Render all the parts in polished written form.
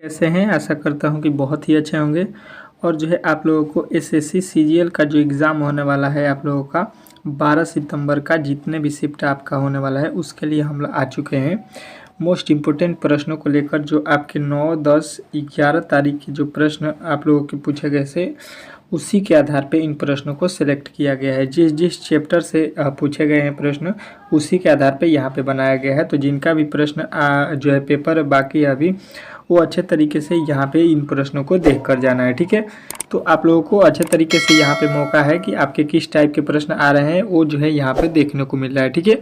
कैसे हैं? आशा करता हूँ कि बहुत ही अच्छे होंगे। और जो है आप लोगों को एसएससी सीजीएल का जो एग्ज़ाम होने वाला है आप लोगों का 12 सितंबर का, जितने भी शिफ्ट आपका होने वाला है उसके लिए हम लोग आ चुके हैं। मोस्ट इम्पोर्टेंट प्रश्नों को लेकर जो आपके 9, 10, 11 तारीख के जो प्रश्न आप लोगों के पूछे गए थे उसी के आधार पे इन प्रश्नों को सिलेक्ट किया गया है। जिस जिस चैप्टर से पूछे गए हैं प्रश्न उसी के आधार पे यहाँ पे बनाया गया है। तो जिनका भी प्रश्न जो है पेपर बाकी है अभी, वो अच्छे तरीके से यहाँ पे इन प्रश्नों को देख कर जाना है। ठीक है, तो आप लोगों को अच्छे तरीके से यहाँ पे मौका है कि आपके किस टाइप के प्रश्न आ रहे हैं वो जो है यहाँ पे देखने को मिल रहा है। ठीक है,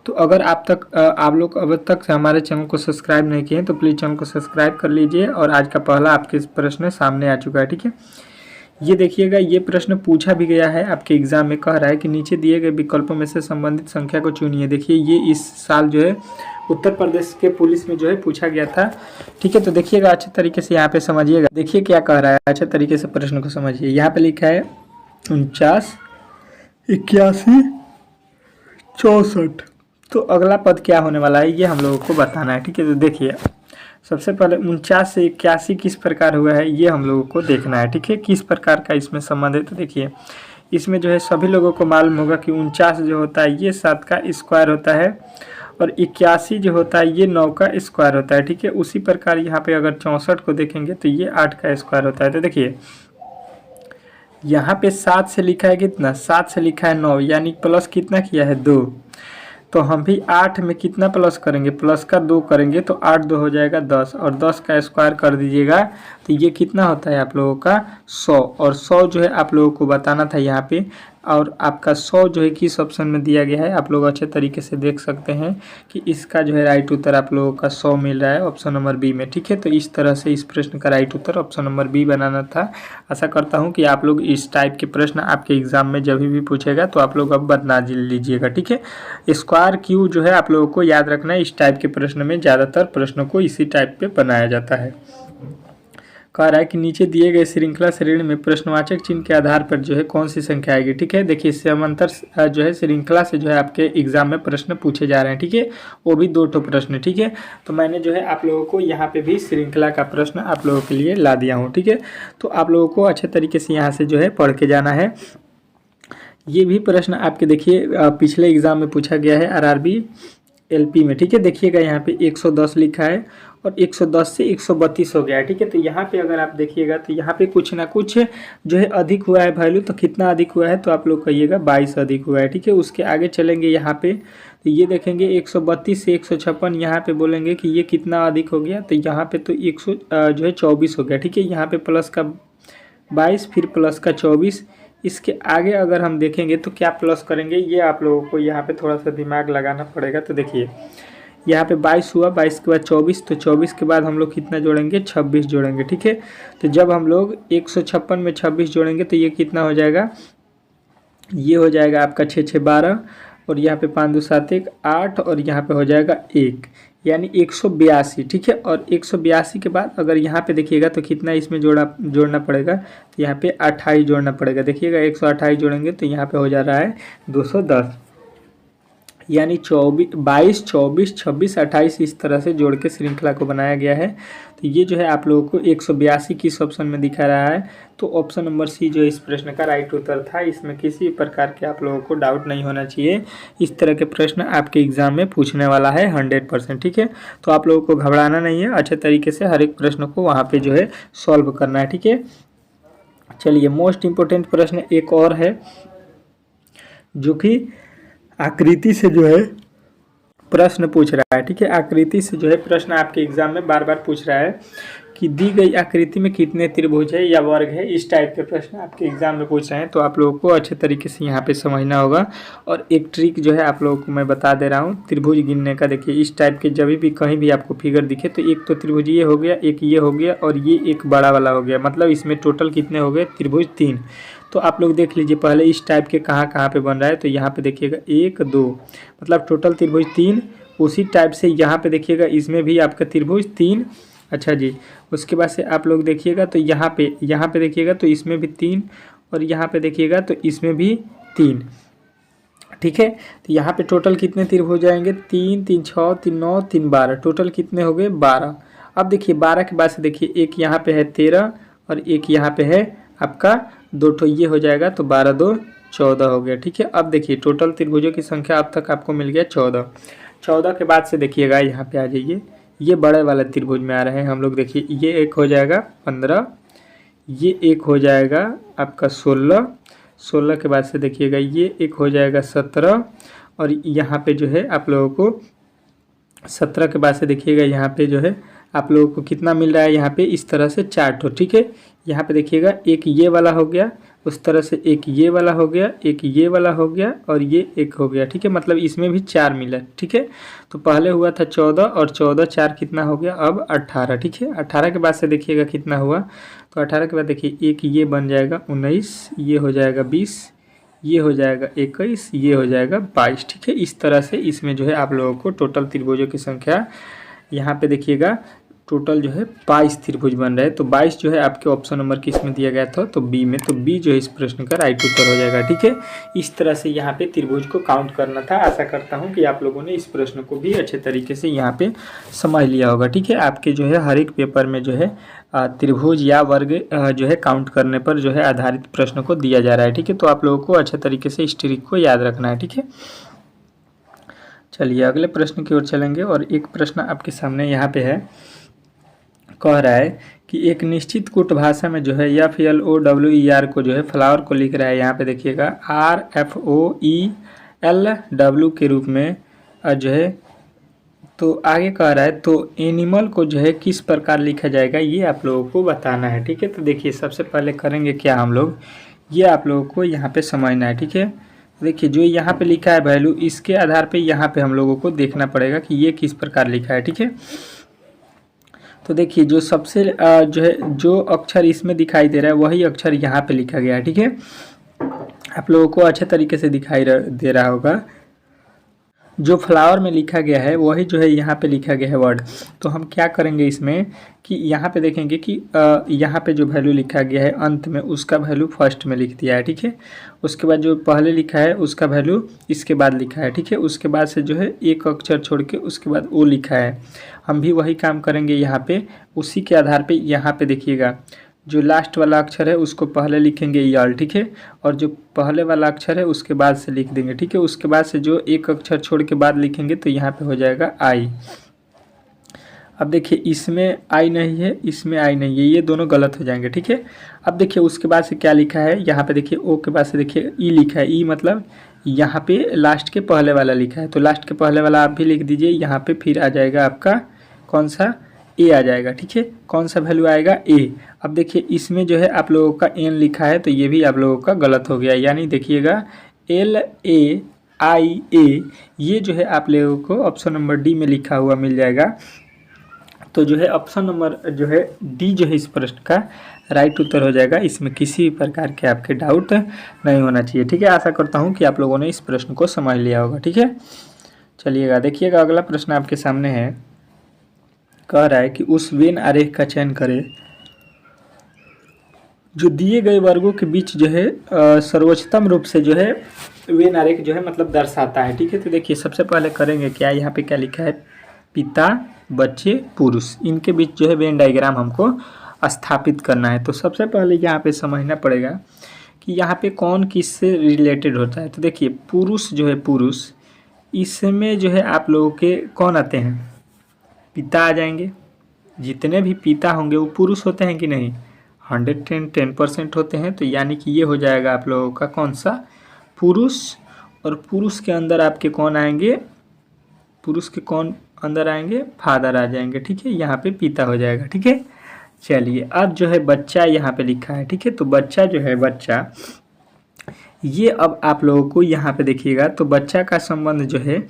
तो अगर आप लोग अब तक हमारे चैनल को सब्सक्राइब नहीं किए हैं तो प्लीज़ चैनल को सब्सक्राइब कर लीजिए। और आज का पहला आपके प्रश्न सामने आ चुका है। ठीक है, ये देखिएगा, ये प्रश्न पूछा भी गया है आपके एग्जाम में। कह रहा है कि नीचे दिए गए विकल्पों में से संबंधित संख्या को चुनिए। देखिए ये इस साल जो है उत्तर प्रदेश के पुलिस में जो है पूछा गया था। ठीक है, तो देखिएगा अच्छे तरीके से यहाँ पे समझिएगा। देखिए क्या कह रहा है, अच्छे तरीके से प्रश्न को समझिए। यहाँ पे लिखा है 49, 81, 64। तो अगला पद क्या होने वाला है ये हम लोगों को बताना है। ठीक है, तो देखिए सबसे पहले 49 से 81 किस प्रकार हुआ है ये हम लोगों को देखना है। ठीक है, किस प्रकार का इसमें संबंध है। तो देखिए इसमें जो है सभी लोगों को मालूम होगा कि 49 जो होता है ये 7 का स्क्वायर होता है और 81 जो होता है ये 9 का स्क्वायर होता है। ठीक है, उसी प्रकार यहाँ पे अगर 64 को देखेंगे तो ये 8 का स्क्वायर होता है। तो देखिए यहाँ पे 7 से लिखा है कितना, 7 से लिखा है 9, यानी प्लस कितना किया है 2। तो हम भी 8 में कितना प्लस करेंगे, प्लस का 2 करेंगे तो 8 2 हो जाएगा 10, और 10 का स्क्वायर कर दीजिएगा तो ये कितना होता है आप लोगों का 100। और 100 जो है आप लोगों को बताना था यहाँ पे, और आपका 100 जो है किस ऑप्शन में दिया गया है आप लोग अच्छे तरीके से देख सकते हैं कि इसका जो है राइट उत्तर आप लोगों का 100 मिल रहा है ऑप्शन नंबर बी में। ठीक है, तो इस तरह से इस प्रश्न का राइट उत्तर ऑप्शन नंबर बी बनाना था। आशा करता हूँ कि आप लोग इस टाइप के प्रश्न आपके एग्जाम में जब भी पूछेगा तो आप लोग अब बना लीजिएगा। ठीक है, स्क्वायर क्यू जो है आप लोगों को याद रखना है। इस टाइप के प्रश्न में ज़्यादातर प्रश्नों को इसी टाइप पे बनाया जाता है। कह रहा है कि नीचे दिए गए श्रृंखला श्रेणी में प्रश्नवाचक चिन्ह के आधार पर जो है कौन सी संख्या आएगी। ठीक है, देखिए समांतर जो है श्रृंखला से जो है आपके एग्जाम में प्रश्न पूछे जा रहे हैं। ठीक है, वो भी 2 ठो प्रश्न। ठीक है, तो मैंने जो है आप लोगों को यहाँ पे भी श्रृंखला का प्रश्न आप लोगों के लिए ला दिया हूँ। ठीक है, तो आप लोगों को अच्छे तरीके से यहाँ से जो है पढ़ के जाना है। ये भी प्रश्न आपके देखिए पिछले एग्जाम में पूछा गया है आरआरबी एलपी में। ठीक है, देखिएगा यहाँ पे 110 लिखा है और 110 से 132 हो गया है। ठीक है, तो यहाँ पे अगर आप देखिएगा तो यहाँ पे कुछ ना कुछ जो है अधिक हुआ है वैल्यू। तो कितना अधिक हुआ है तो आप लोग कहिएगा 22 अधिक हुआ है। ठीक है, उसके आगे चलेंगे यहाँ पे तो ये देखेंगे 132 से 156, यहाँ पे बोलेंगे कि ये कितना अधिक हो गया। तो यहाँ पे तो 100 जो है 24 हो गया। ठीक है, यहाँ पे प्लस का 22 फिर प्लस का 24। इसके आगे अगर हम देखेंगे तो क्या प्लस करेंगे ये आप लोगों को यहाँ पे थोड़ा सा दिमाग लगाना पड़ेगा। तो देखिए यहाँ पे 22 हुआ, 22 के बाद 24, तो 24 के बाद हम लोग कितना जोड़ेंगे 26 जोड़ेंगे। ठीक है, तो जब हम लोग 156 में 26 जोड़ेंगे तो ये कितना हो जाएगा, ये हो जाएगा आपका 6 6 12, और यहाँ पे 5 2 7 1 8, और यहाँ पे हो जाएगा 1, यानी 182। ठीक है, और 182 के बाद अगर यहाँ पे देखिएगा तो कितना इसमें जोड़ना पड़ेगा, तो यहाँ पे 28 जोड़ना पड़ेगा। देखिएगा 128 जोड़ेंगे तो यहाँ पे हो जा रहा है 210, यानी 22 24 26 28 इस तरह से जोड़ के श्रृंखला को बनाया गया है। तो ये जो है आप लोगों को 182 किस ऑप्शन में दिखा रहा है, तो ऑप्शन नंबर सी जो इस प्रश्न का राइट उत्तर था। इसमें किसी प्रकार के आप लोगों को डाउट नहीं होना चाहिए। इस तरह के प्रश्न आपके एग्जाम में पूछने वाला है 100%। ठीक है, तो आप लोगों को घबराना नहीं है, अच्छे तरीके से हर एक प्रश्न को वहाँ पे जो है सॉल्व करना है। ठीक है, चलिए मोस्ट इम्पोर्टेंट प्रश्न एक और है जो कि आकृति से जो है प्रश्न पूछ रहा है। ठीक है, आकृति से जो है प्रश्न आपके एग्जाम में बार बार पूछ रहा है कि दी गई आकृति में कितने त्रिभुज है या वर्ग है। इस टाइप के प्रश्न आपके एग्जाम में पूछ रहे हैं, तो आप लोगों को अच्छे तरीके से यहाँ पे समझना होगा। और एक ट्रिक जो है आप लोगों को मैं बता दे रहा हूँ त्रिभुज गिनने का। देखिए इस टाइप के जब भी कहीं भी आपको फिगर दिखे तो एक तो त्रिभुज ये हो गया, एक ये हो गया, और ये एक बड़ा वाला हो गया, मतलब इसमें टोटल कितने हो गए त्रिभुज 3। तो आप लोग देख लीजिए पहले इस टाइप के कहाँ कहाँ पे बन रहा है। तो यहाँ पे देखिएगा 1 2, मतलब टोटल त्रिभुज 3। उसी टाइप से यहाँ पे देखिएगा इसमें भी आपका त्रिभुज 3। अच्छा जी, उसके बाद से आप लोग देखिएगा तो यहाँ पे देखिएगा तो इसमें भी 3, और यहाँ पे देखिएगा तो इसमें भी 3। ठीक है, तो यहाँ पे टोटल कितने त्रिभुज हो जाएंगे 3 3 6 3 9 3 12, टोटल कितने हो गए 12। अब देखिए 12 के बाद से देखिए एक यहाँ पे है 13 और एक यहाँ पे है आपका 2 ठो, ये हो जाएगा तो 12 2 14 हो गया। ठीक है, अब देखिए टोटल त्रिभुजों की संख्या अब तक आपको मिल गया 14। 14 के बाद से देखिएगा यहाँ पे आ जाइए, ये बड़े वाले त्रिभुज में आ रहे हैं हम लोग। देखिए ये एक हो जाएगा 15, ये एक हो जाएगा आपका 16, 16 के बाद से देखिएगा ये एक हो जाएगा 17, और यहाँ पे जो है आप लोगों को 17 के बाद से देखिएगा यहाँ पे जो है आप लोगों को कितना मिल रहा है, यहाँ पे इस तरह से 4 ठो। ठीक है, यहाँ पे देखिएगा एक ये वाला हो गया, उस तरह से एक ये वाला हो गया, एक ये वाला हो गया और ये एक हो गया। ठीक है, मतलब इसमें भी 4 मिला। ठीक है, तो पहले हुआ था 14 और 14 4 कितना हो गया अब 18। ठीक है, 18 के बाद से देखिएगा कितना हुआ, तो 18 के बाद देखिए एक ये बन जाएगा 19, ये हो जाएगा 20, ये हो जाएगा 21, ये हो जाएगा 22। ठीक है, इस तरह से इसमें जो है आप लोगों को टोटल त्रिभुजों की संख्या यहाँ पे देखिएगा टोटल जो है 22 त्रिभुज बन रहे हैं। तो 22 जो है आपके ऑप्शन नंबर किस में दिया गया था, तो बी में। तो बी जो है इस प्रश्न का राइट उत्तर हो जाएगा। ठीक है, इस तरह से यहाँ पे त्रिभुज को काउंट करना था। आशा करता हूँ कि आप लोगों ने इस प्रश्न को भी अच्छे तरीके से यहाँ पे समझ लिया होगा। ठीक है, आपके जो है हर एक पेपर में जो है त्रिभुज या वर्ग जो है काउंट करने पर जो है आधारित प्रश्न को दिया जा रहा है। ठीक है, तो आप लोगों को अच्छे तरीके से इस ट्रिक को याद रखना है। ठीक है, चलिए अगले प्रश्न की ओर चलेंगे। और एक प्रश्न आपके सामने यहाँ पे है, कह रहा है कि एक निश्चित कूट भाषा में जो है FLOWER को जो है फ्लावर को लिख रहा है। यहाँ पे देखिएगा RFOELW के रूप में जो है, तो आगे कह रहा है तो एनिमल को जो है किस प्रकार लिखा जाएगा, ये आप लोगों को बताना है। ठीक है, तो देखिए सबसे पहले करेंगे क्या हम लोग, ये आप लोगों को यहाँ पे समझना है। ठीक है, देखिए जो यहाँ पे लिखा है वैल्यू, इसके आधार पे यहाँ पे हम लोगों को देखना पड़ेगा कि ये किस प्रकार लिखा है। ठीक है, तो देखिए जो सबसे जो है जो अक्षर इसमें दिखाई दे रहा है वही अक्षर यहाँ पे लिखा गया है। ठीक है, आप लोगों को अच्छे तरीके से दिखाई दे रहा होगा, जो फ्लावर में लिखा गया है वही जो है यहाँ पे लिखा गया है वर्ड। तो हम क्या करेंगे इसमें कि यहाँ पे देखेंगे कि यहाँ पे जो वैल्यू लिखा गया है अंत में, उसका वैल्यू फर्स्ट में लिख दिया है। ठीक है, उसके बाद जो पहले लिखा है उसका वैल्यू इसके बाद लिखा है। ठीक है, उसके बाद से जो है एक अक्षर छोड़ के उसके बाद ओ लिखा है। हम भी वही काम करेंगे यहाँ पे, उसी के आधार पर यहाँ पे देखिएगा जो लास्ट वाला अक्षर है उसको पहले लिखेंगे यल। ठीक है, और जो पहले वाला अक्षर है उसके बाद से लिख देंगे। ठीक है, उसके बाद से जो एक अक्षर छोड़ के बाद लिखेंगे तो यहाँ पे हो जाएगा आई। अब देखिए इसमें आई नहीं है, इसमें आई नहीं है, ये दोनों गलत हो जाएंगे। ठीक है, अब देखिए उसके बाद से क्या लिखा है, यहाँ पे देखिए ओ के बाद से देखिए ई लिखा है। ई मतलब यहाँ पे लास्ट के पहले वाला लिखा है, तो लास्ट के पहले वाला आप भी लिख दीजिए। यहाँ पे फिर आ जाएगा आपका कौन सा, ए आ जाएगा। ठीक है, कौन सा वैल्यू आएगा, ए। अब देखिए इसमें जो है आप लोगों का एन लिखा है, तो ये भी आप लोगों का गलत हो गया, यानी देखिएगा LAIA, ये जो है आप लोगों को ऑप्शन नंबर डी में लिखा हुआ मिल जाएगा। तो जो है ऑप्शन नंबर जो है डी जो है इस प्रश्न का राइट उत्तर हो जाएगा। इसमें किसी भी प्रकार के आपके डाउट नहीं होना चाहिए। ठीक है, आशा करता हूँ कि आप लोगों ने इस प्रश्न को समझ लिया होगा। ठीक है, चलिएगा देखिएगा अगला प्रश्न आपके सामने है, कह रहा है कि उस वेन आरेख का चयन करें जो दिए गए वर्गों के बीच जो है सर्वोच्चतम रूप से जो है वेन आरेख जो है मतलब दर्शाता है। ठीक है, तो देखिए सबसे पहले करेंगे क्या, यहाँ पे क्या लिखा है, पिता बच्चे पुरुष, इनके बीच जो है वेन डायग्राम हमको स्थापित करना है। तो सबसे पहले यहाँ पे समझना पड़ेगा कि यहाँ पे कौन किससे रिलेटेड होता है। तो देखिए पुरुष जो है, पुरुष इसमें जो है आप लोगों के कौन आते हैं, पिता आ जाएंगे। जितने भी पिता होंगे वो पुरुष होते हैं कि नहीं, 110% होते हैं। तो यानी कि ये हो जाएगा आप लोगों का कौन सा, पुरुष। और पुरुष के अंदर आपके कौन आएंगे, पुरुष के कौन अंदर आएंगे, फादर आ जाएंगे। ठीक है, यहाँ पे पिता हो जाएगा। ठीक है, चलिए अब जो है बच्चा यहाँ पे लिखा है। ठीक है, तो बच्चा जो है, बच्चा ये अब आप लोगों को यहाँ पे देखिएगा, तो बच्चा का संबंध जो है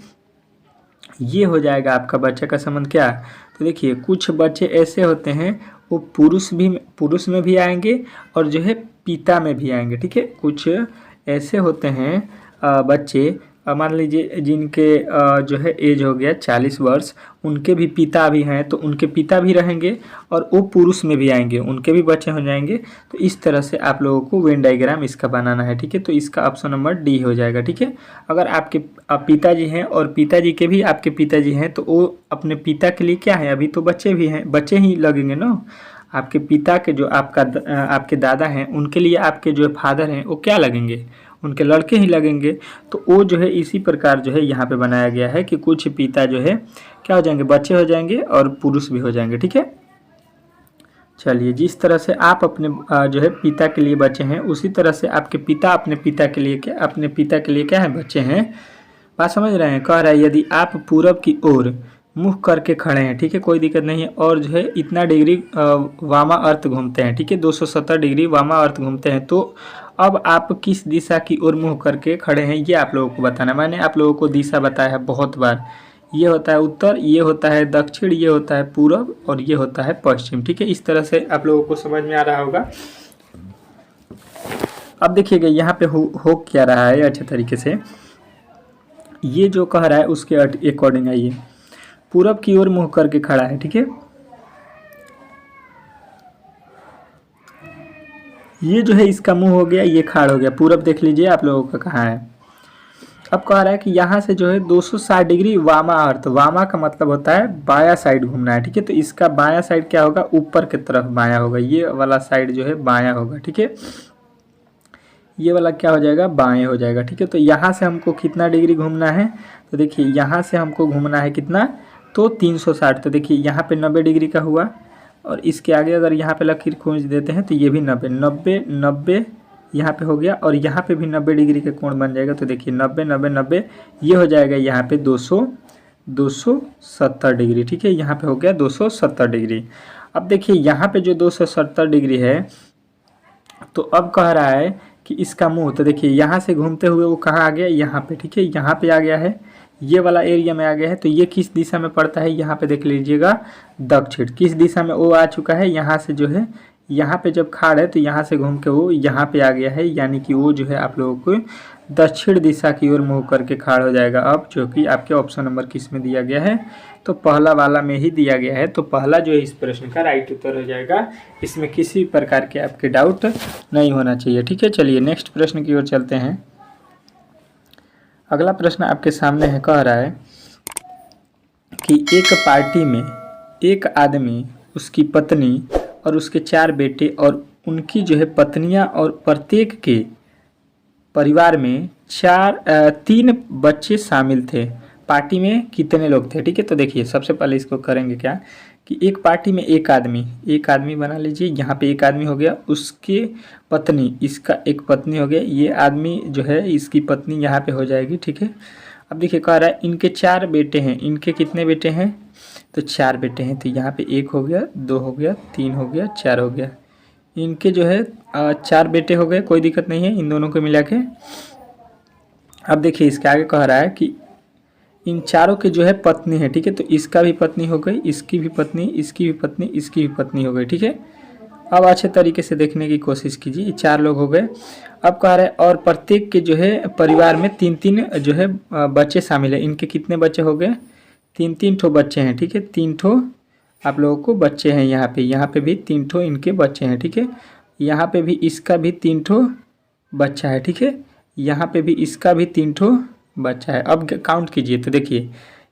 ये हो जाएगा आपका, बच्चे का संबंध क्या। तो देखिए कुछ बच्चे ऐसे होते हैं वो पुरुष में भी आएंगे और जो है पिता में भी आएंगे। ठीक है, कुछ ऐसे होते हैं बच्चे मान लीजिए जिनके जो है एज हो गया 40 वर्ष, उनके भी पिता भी हैं तो उनके पिता भी रहेंगे और वो पुरुष में भी आएंगे, उनके भी बच्चे हो जाएंगे। तो इस तरह से आप लोगों को वेन डायग्राम इसका बनाना है, ठीक है। तो इसका ऑप्शन नंबर डी हो जाएगा, ठीक है। अगर आपके पिताजी हैं और पिताजी के भी आपके पिताजी हैं तो वो अपने पिता के लिए क्या है, अभी तो बच्चे भी हैं, बच्चे ही लगेंगे ना। आपके पिता के जो आपके दादा हैं उनके लिए आपके जो फादर हैं वो क्या लगेंगे, उनके लड़के ही लगेंगे। तो वो जो है इसी प्रकार जो है यहाँ पे बनाया गया है कि कुछ पिता जो है क्या हो जाएंगे, बच्चे हो जाएंगे और पुरुष भी हो जाएंगे, ठीक है। चलिए, जिस तरह से आप अपने जो है पिता के लिए बच्चे हैं, उसी तरह से आपके पिता अपने पिता के लिए क्या है, बच्चे हैं। बात समझ रहे हैं। कह रहा है यदि आप पूरब की ओर मुँह करके खड़े हैं, ठीक है, कोई दिक्कत नहीं है, और जो है इतना डिग्री वामा अर्थ घूमते हैं, ठीक है, 270 डिग्री वामा अर्थ घूमते हैं, तो अब आप किस दिशा की ओर मुँह करके खड़े हैं ये आप लोगों को बताना। मैंने आप लोगों को दिशा बताया है बहुत बार। ये होता है उत्तर, ये होता है दक्षिण, ये होता है पूरब और ये होता है पश्चिम, ठीक है। इस तरह से आप लोगों को समझ में आ रहा होगा। अब देखिएगा यहाँ पे हो क्या रहा है अच्छे तरीके से। ये जो कह रहा है उसके अकॉर्डिंग आइए, पूरब की ओर मुँह करके खड़ा है, ठीक है। ये जो है इसका मुंह हो गया, ये खाड़ हो गया। पूरब देख लीजिए आप लोगों का कहाँ है। अब कह रहा है कि यहाँ से जो है 260 डिग्री वामा अर्थ, वामा का मतलब होता है बाया साइड घूमना है, ठीक है। तो इसका बाया साइड क्या होगा, ऊपर की तरफ बाया होगा, ये वाला साइड जो है बाया होगा, ठीक है। ये वाला क्या हो जाएगा, बाएं हो जाएगा, ठीक है। तो यहाँ से हमको कितना डिग्री घूमना है, तो देखिए यहाँ से हमको घूमना है कितना, तो 360। तो देखिए यहाँ पे 90 डिग्री का हुआ और इसके आगे अगर यहाँ पे लकीर खींच देते हैं तो ये भी 90 यहाँ पे हो गया और यहाँ पे भी 90 डिग्री का कोण बन जाएगा। तो देखिए 90 ये हो जाएगा यहाँ पे 270 डिग्री, ठीक है। यहाँ पे हो गया 270 डिग्री। अब देखिए यहाँ पे जो 270 डिग्री है, तो अब कह रहा है कि इसका मुंह, तो देखिए यहाँ से घूमते हुए वो कहाँ आ गया, यहाँ पे, ठीक है, यहाँ पे आ गया है, ये वाला एरिया में आ गया है। तो ये किस दिशा में पड़ता है, यहाँ पे देख लीजिएगा दक्षिण। किस दिशा में वो आ चुका है, यहाँ से जो है, यहाँ पे जब खाड़ है तो यहाँ से घूम के वो यहाँ पे आ गया है, यानी कि वो जो है आप लोगों को दक्षिण दिशा की ओर मुँह करके खाड़ हो जाएगा। अब जो कि आपके ऑप्शन नंबर किस में दिया गया है, तो पहला वाला में ही दिया गया है। तो पहला जो है इस प्रश्न का राइट उत्तर हो जाएगा। इसमें किसी प्रकार के आपके डाउट नहीं होना चाहिए, ठीक है। चलिए नेक्स्ट प्रश्न की ओर चलते हैं। अगला प्रश्न आपके सामने है, कह रहा है कि एक पार्टी में एक आदमी, उसकी पत्नी और उसके 4 बेटे और उनकी जो है पत्नियां और प्रत्येक के परिवार में 3 बच्चे शामिल थे। पार्टी में कितने लोग थे, ठीक है। तो देखिए सबसे पहले इसको करेंगे क्या कि एक पार्टी में एक आदमी बना लीजिए, यहाँ पे एक आदमी हो गया, उसके पत्नी, इसका एक पत्नी हो गया, ये आदमी जो है इसकी पत्नी यहाँ पे हो जाएगी, ठीक है। अब देखिए कह रहा है इनके 4 बेटे हैं, इनके कितने बेटे हैं, तो 4 बेटे हैं। तो यहाँ पे 1 हो गया, 2 हो गया, 3 हो गया, 4 हो गया। इनके जो है 4 बेटे हो गए, कोई दिक्कत नहीं है इन दोनों को मिला के। अब देखिए इसके आगे कह रहा है कि इन चारों के जो है पत्नी है, ठीक है। तो इसका भी पत्नी हो गई, इसकी भी पत्नी, इसकी भी पत्नी, इसकी भी पत्नी हो गई, ठीक है। अब अच्छे तरीके से देखने की कोशिश कीजिए, ये 4 लोग हो गए। अब कह रहा है और प्रत्येक के जो है परिवार में 3-3 जो है बच्चे शामिल है। इनके कितने बच्चे हो गए, 3-3 ठो बच्चे हैं, ठीक है। 3 ठो आप लोगों को बच्चे हैं यहाँ पे भी 3 ठो इनके बच्चे हैं, ठीक है। यहाँ पे भी इसका भी 3 ठो बच्चा है, ठीक है। यहाँ पे भी इसका भी 3 ठो बच्चा है। अब काउंट कीजिए तो देखिए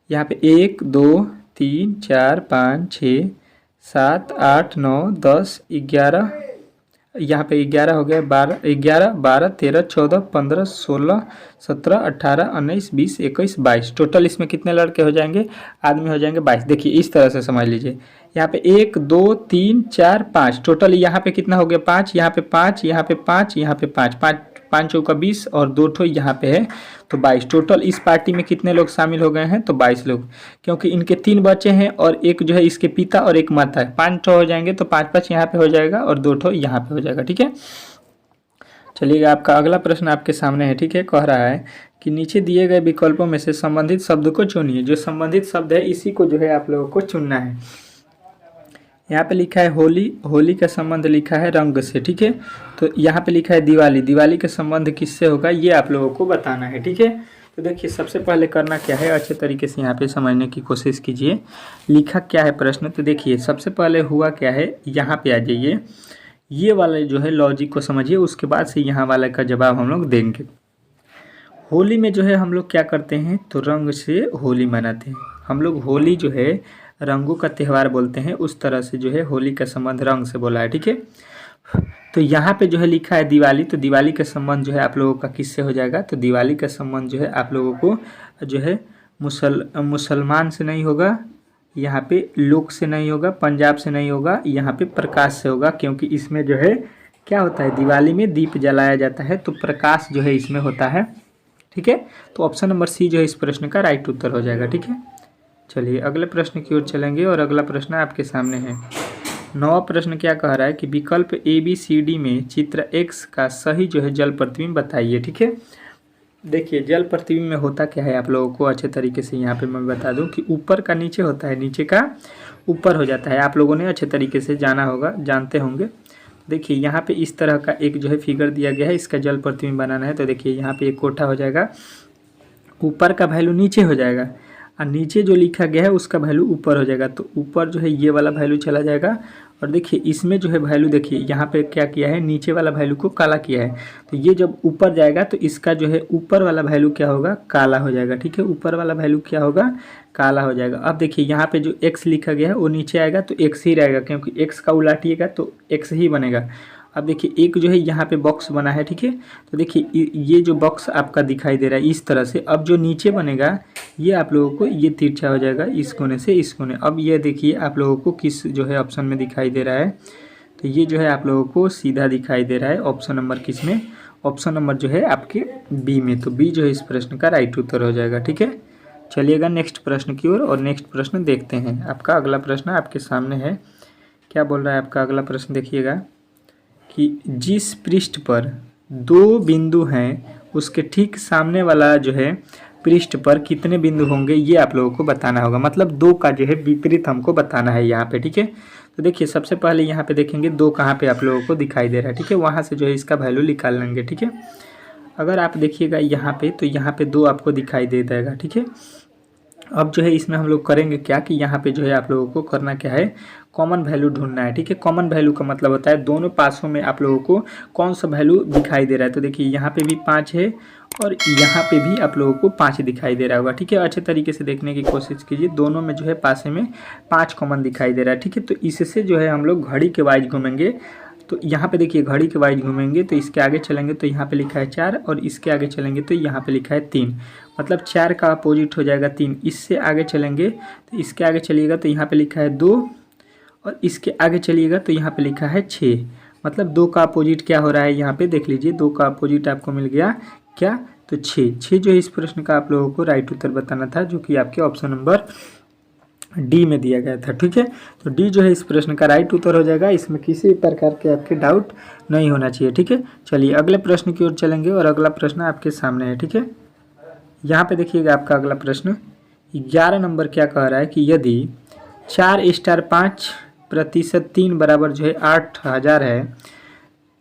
यहाँ पे 1 2 3 4 5 6 7 8 9 10 11, यहाँ पे 11 हो गया, 12 13 14 15 16 17 18 19 20 21 22। टोटल इसमें कितने लड़के हो जाएंगे, आदमी हो जाएंगे 22। देखिए इस तरह से समझ लीजिए, यहाँ पे 1 2 3 4 5, टोटल यहाँ पे कितना हो गया 5, यहाँ पे 5, यहाँ पे 5, यहाँ पे 5, 5 चौका 20 और 2 ठो यहाँ पे है तो 22। टोटल इस पार्टी में कितने लोग शामिल हो गए हैं, तो 22 लोग, क्योंकि इनके 3 बच्चे हैं और एक जो है इसके पिता और एक माता है। 5 ठो हो जाएंगे तो 5-5 यहाँ पे हो जाएगा और 2 ठो यहाँ पे हो जाएगा, ठीक है। चलिएगा आपका अगला प्रश्न आपके सामने है, ठीक है। कह रहा है कि नीचे दिए गए विकल्पों में से संबंधित शब्द को चुनिए। जो संबंधित शब्द है इसी को जो है आप लोगों को चुनना है। यहाँ पे लिखा है होली, होली का संबंध लिखा है रंग से, ठीक है। तो यहाँ पे लिखा है दिवाली, दिवाली का संबंध किससे होगा ये आप लोगों को बताना है, ठीक है। तो देखिए सबसे पहले करना क्या है, अच्छे तरीके से यहाँ पे समझने की कोशिश कीजिए। लिखा क्या है प्रश्न, तो देखिए सबसे पहले हुआ क्या है, यहाँ पे आ जाइए, ये वाला जो है लॉजिक को समझिए, उसके बाद से यहाँ वाला का जवाब हम लोग देंगे। होली में जो है हम लोग क्या करते हैं, तो रंग से होली मनाते हैं हम लोग। होली जो है रंगों का त्यौहार बोलते हैं, उस तरह से जो है होली का संबंध रंग से बोला है, ठीक है। तो यहाँ पे जो है लिखा है दिवाली, तो दिवाली का संबंध जो है आप लोगों का किससे हो जाएगा, तो दिवाली का संबंध जो है आप लोगों को जो है मुसलमान से नहीं होगा, यहाँ पे लोक से नहीं होगा, पंजाब से नहीं होगा, यहाँ पे प्रकाश से होगा, क्योंकि इसमें जो है क्या होता है, दिवाली में दीप जलाया जाता है, तो प्रकाश जो है इसमें होता है, ठीक है। तो ऑप्शन नंबर सी जो है इस प्रश्न का राइट उत्तर हो जाएगा, ठीक है। चलिए अगले प्रश्न की ओर चलेंगे, और अगला प्रश्न आपके सामने है। 9वां प्रश्न क्या कह रहा है कि विकल्प ए बी सी डी में चित्र एक्स का सही जो है जल प्रतिबिंब बताइए, ठीक है। देखिए जल प्रतिबिंब में होता क्या है, आप लोगों को अच्छे तरीके से यहाँ पे मैं बता दूं कि ऊपर का नीचे होता है, नीचे का ऊपर हो जाता है। आप लोगों ने अच्छे तरीके से जाना होगा, जानते होंगे। देखिए यहाँ पे इस तरह का एक जो है फिगर दिया गया है, इसका जल प्रतिबिंब बनाना है। तो देखिए यहाँ पे एक कोठा हो जाएगा, ऊपर का वैल्यू नीचे हो जाएगा, और नीचे जो लिखा गया है उसका वैल्यू ऊपर हो जाएगा। तो ऊपर जो है ये वाला वैल्यू चला जाएगा, और देखिए इसमें जो है वैल्यू, देखिए यहाँ पे क्या किया है, नीचे वाला वैल्यू को काला किया है। तो ये जब ऊपर जाएगा तो इसका जो है ऊपर वाला वैल्यू क्या होगा, काला हो जाएगा, ठीक है। ऊपर वाला वैल्यू क्या होगा, काला हो जाएगा। अब देखिए यहाँ पे जो x लिखा गया है वो नीचे आएगा तो x ही रहेगा, क्योंकि x का उलाटिएगा तो x ही बनेगा। अब देखिए एक जो है यहाँ पे बॉक्स बना है, ठीक है। तो देखिए ये जो बॉक्स आपका दिखाई दे रहा है इस तरह से, अब जो नीचे बनेगा ये आप लोगों को ये तिरछा हो जाएगा इस कोने से इस कोने। अब ये देखिए आप लोगों को किस जो है ऑप्शन में दिखाई दे रहा है, तो ये जो है आप लोगों को सीधा दिखाई दे रहा है ऑप्शन नंबर किस में, ऑप्शन नंबर जो है आपके बी में। तो बी जो है इस प्रश्न का राइट उत्तर हो जाएगा, ठीक है। चलिएगा नेक्स्ट प्रश्न की ओर, और नेक्स्ट प्रश्न देखते हैं। आपका अगला प्रश्न आपके सामने है, क्या बोल रहा है आपका अगला प्रश्न, देखिएगा कि जिस पृष्ठ पर 2 बिंदु हैं उसके ठीक सामने वाला जो है पृष्ठ पर कितने बिंदु होंगे, ये आप लोगों को बताना होगा। मतलब 2 का जो है विपरीत हमको बताना है यहाँ पे, ठीक है। तो देखिए सबसे पहले यहाँ पे देखेंगे 2 कहाँ पे आप लोगों को दिखाई दे रहा है, ठीक है। वहाँ से जो है इसका वैल्यू निकाल लेंगे, ठीक है। अगर आप देखिएगा यहाँ पे, तो यहाँ पे 2 आपको दिखाई दे देगा, ठीक है। अब जो है इसमें हम लोग करेंगे क्या कि यहाँ पे जो है आप लोगों को करना क्या है, कॉमन वैल्यू ढूंढना है, ठीक है। कॉमन वैल्यू का मतलब होता है दोनों पासों में आप लोगों को कौन सा वैल्यू दिखाई दे रहा है। तो देखिए यहाँ पे भी 5 है, और यहाँ पे भी आप लोगों को 5 दिखाई दे रहा होगा, ठीक है। अच्छे तरीके से देखने की कोशिश कीजिए, दोनों में जो है पासे में 5 कॉमन दिखाई दे रहा है, ठीक है। तो इससे जो है हम लोग घड़ी के वाइज घूमेंगे। तो यहाँ पे देखिए घड़ी के वाइज घूमेंगे, तो इसके आगे चलेंगे तो यहाँ पे लिखा है 4, और इसके आगे चलेंगे तो यहाँ पे लिखा है 3, मतलब 4 का अपोजिट हो जाएगा 3। इससे आगे चलेंगे तो इसके आगे चलिएगा तो यहाँ पे लिखा है 2, और इसके आगे चलिएगा तो यहाँ पे लिखा है 6, मतलब 2 का अपोजिट क्या हो रहा है, यहाँ पे देख लीजिए 2 का अपोजिट आपको मिल गया क्या, तो 6 जो है इस प्रश्न का आप लोगों को राइट उत्तर बताना था, जो कि आपके ऑप्शन नंबर डी में दिया गया था, ठीक है। तो डी जो है इस प्रश्न का राइट उत्तर हो जाएगा, इसमें किसी प्रकार के आपके डाउट नहीं होना चाहिए, ठीक है। चलिए अगले प्रश्न की ओर चलेंगे, और अगला प्रश्न आपके सामने है, ठीक है। यहाँ पे देखिएगा आपका अगला प्रश्न 11 नंबर क्या कह रहा है कि यदि 4 स्टार 5% 3 बराबर जो है 8000 है,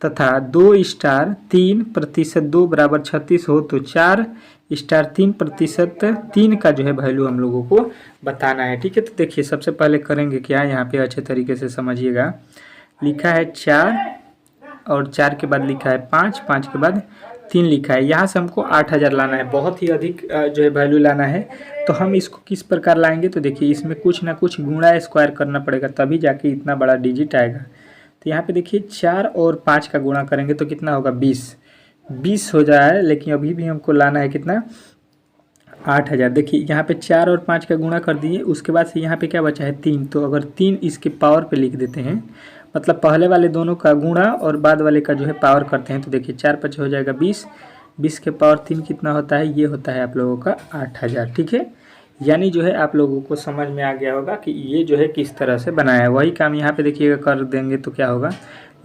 तथा 2 स्टार 3% 2 बराबर 36 हो, तो 4 स्टार 3% 3 का जो है वैल्यू हम लोगों को बताना है, ठीक है। तो देखिए सबसे पहले करेंगे क्या, यहाँ पे अच्छे तरीके से समझिएगा। लिखा है 4, और 4 के बाद लिखा है 5, 5 के बाद 3 लिखा है। यहाँ से हमको 8000 लाना है, बहुत ही अधिक जो है वैल्यू लाना है। तो हम इसको किस प्रकार लाएंगे, तो देखिए इसमें कुछ ना कुछ गुणा स्क्वायर करना पड़ेगा, तभी जाके इतना बड़ा डिजिट आएगा। तो यहाँ पे देखिए 4 और 5 का गुणा करेंगे तो कितना होगा, 20 हो जाए, लेकिन अभी भी हमको लाना है कितना, 8000। देखिए यहाँ पे 4 और 5 का गुणा कर दिए, उसके बाद से यहाँ पे क्या बचा है 3। तो अगर 3 इसके पावर पे लिख देते हैं, मतलब पहले वाले दोनों का गुणा और बाद वाले का जो है पावर करते हैं, तो देखिए 4 5 हो जाएगा 20 के पावर 3 कितना होता है, ये होता है आप लोगों का 8000, ठीक है। यानी जो है आप लोगों को समझ में आ गया होगा कि ये जो है किस तरह से बनाया है। वही काम यहाँ पे देखिएगा कर देंगे तो क्या होगा,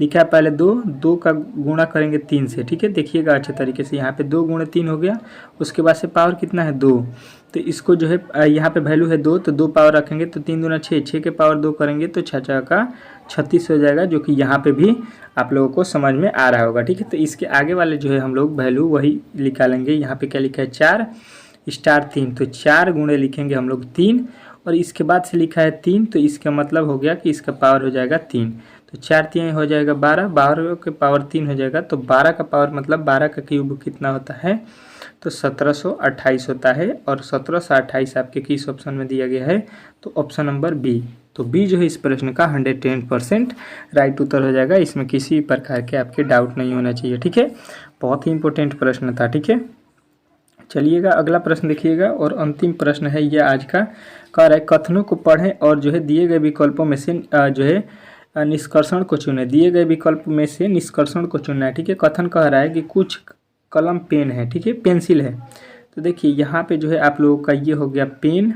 लिखा है पहले 2 का गुणा करेंगे 3 से, ठीक है। देखिएगा अच्छे तरीके से, यहाँ पे 2 गुणे 3 हो गया, उसके बाद से पावर कितना है 2, तो इसको जो है यहाँ पे वैल्यू है 2, तो 2 पावर रखेंगे तो 3 दूना 6, 6 के पावर 2 करेंगे तो 6 का 36 हो जाएगा, जो कि यहाँ पे भी आप लोगों को समझ में आ रहा होगा, ठीक है। तो इसके आगे वाले जो है हम लोग वैल्यू वही निकालेंगे। यहाँ पे क्या लिखा है 4, स्टार 3, तो 4 गुणे लिखेंगे हम लोग 3 और इसके बाद से लिखा है 3, तो इसका मतलब हो गया कि इसका पावर हो जाएगा 3। तो 4 3 हो जाएगा 12, 12 के पावर 3 हो जाएगा, तो 12 का पावर मतलब 12 का क्यूब कितना होता है, तो 1728 होता है। और 1728 आपके किस ऑप्शन में दिया गया है, तो ऑप्शन नंबर बी। तो बी जो है इस प्रश्न का 110% राइट उत्तर हो जाएगा। इसमें किसी भी प्रकार के आपके डाउट नहीं होना चाहिए, ठीक है। बहुत ही इंपॉर्टेंट प्रश्न था, ठीक है। चलिएगा अगला प्रश्न देखिएगा और अंतिम प्रश्न है ये आज का। कह रहा है कथनों को पढ़ें और जो है दिए गए विकल्पों में से जो है निष्कर्षण को चुने। दिए गए विकल्प में से निष्कर्षण को चुनना है, ठीक है। कथन कह रहा है कि कुछ कलम पेन है, ठीक है, पेंसिल है। तो देखिए यहाँ पे जो है आप लोगों का ये हो गया पेन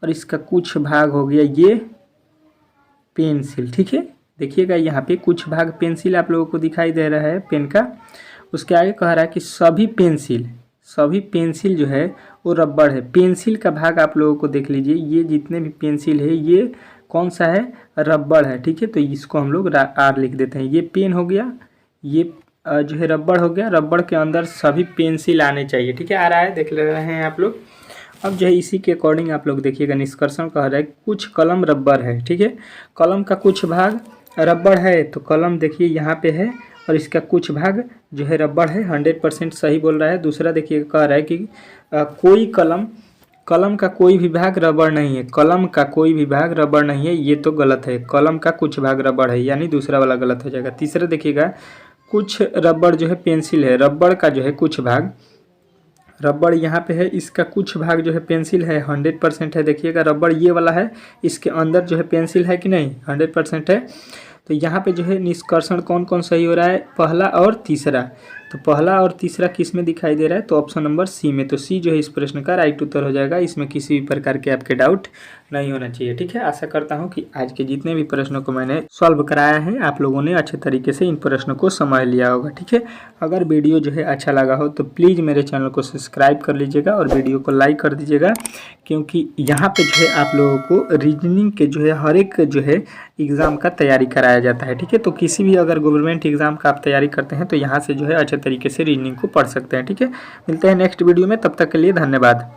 और इसका कुछ भाग हो गया ये पेंसिल, ठीक है। देखिएगा यहाँ पे कुछ भाग पेंसिल आप लोगों को दिखाई दे रहा है पेन का। उसके आगे कह रहा है कि सभी पेंसिल जो है वो रबड़ है। पेंसिल का भाग आप लोगों को देख लीजिए, ये जितने भी पेंसिल है ये कौन सा है, रबड़ है, ठीक है। तो इसको हम लोग आर लिख देते हैं। ये पेन हो गया, ये जो है रबड़ हो गया। रबड़ के अंदर सभी पेंसिल आने चाहिए, ठीक है। आ रहा है, देख ले रहे हैं आप लोग। अब जो है इसी के अकॉर्डिंग आप लोग देखिएगा निष्कर्षण कह रहा है कुछ कलम रबड़ है, ठीक है। कलम का कुछ भाग रबड़ है, तो कलम देखिए यहाँ पे है और इसका कुछ भाग जो है रबड़ है। 100% सही बोल रहा है। दूसरा देखिए कह रहा है कि कोई कलम का कोई भी भाग रबड़ नहीं है। कलम का कोई भी भाग रबड़ नहीं है, ये तो गलत है। कलम का कुछ भाग रबड़ है, यानी दूसरा वाला गलत हो जाएगा। तीसरा देखिएगा कुछ रबड़ जो है पेंसिल है। रबड़ का जो है कुछ भाग, रबड़ यहाँ पे है, इसका कुछ भाग जो है पेंसिल है। 100% है। देखिएगा रबड़ ये वाला है, इसके अंदर जो है पेंसिल है कि नहीं, 100% है। तो यहाँ पे जो है निष्कर्षण कौन कौन सही हो रहा है, पहला और तीसरा। तो पहला और तीसरा किस में दिखाई दे रहा है, तो ऑप्शन नंबर सी में। तो सी जो है इस प्रश्न का राइट उत्तर हो जाएगा। इसमें किसी भी प्रकार के आपके डाउट नहीं होना चाहिए, ठीक है। आशा करता हूँ कि आज के जितने भी प्रश्नों को मैंने सॉल्व कराया है आप लोगों ने अच्छे तरीके से इन प्रश्नों को समझ लिया होगा, ठीक है। अगर वीडियो जो है अच्छा लगा हो तो प्लीज़ मेरे चैनल को सब्सक्राइब कर लीजिएगा और वीडियो को लाइक कर दीजिएगा, क्योंकि यहाँ पे जो है आप लोगों को रीजनिंग के जो है हर एक जो है एग्ज़ाम का तैयारी कराया जाता है, ठीक है। तो किसी भी अगर गवर्नमेंट एग्ज़ाम का आप तैयारी करते हैं तो यहाँ से जो है अच्छे तरीके से रीजनिंग को पढ़ सकते हैं, ठीक है। मिलते हैं नेक्स्ट वीडियो में, तब तक के लिए धन्यवाद।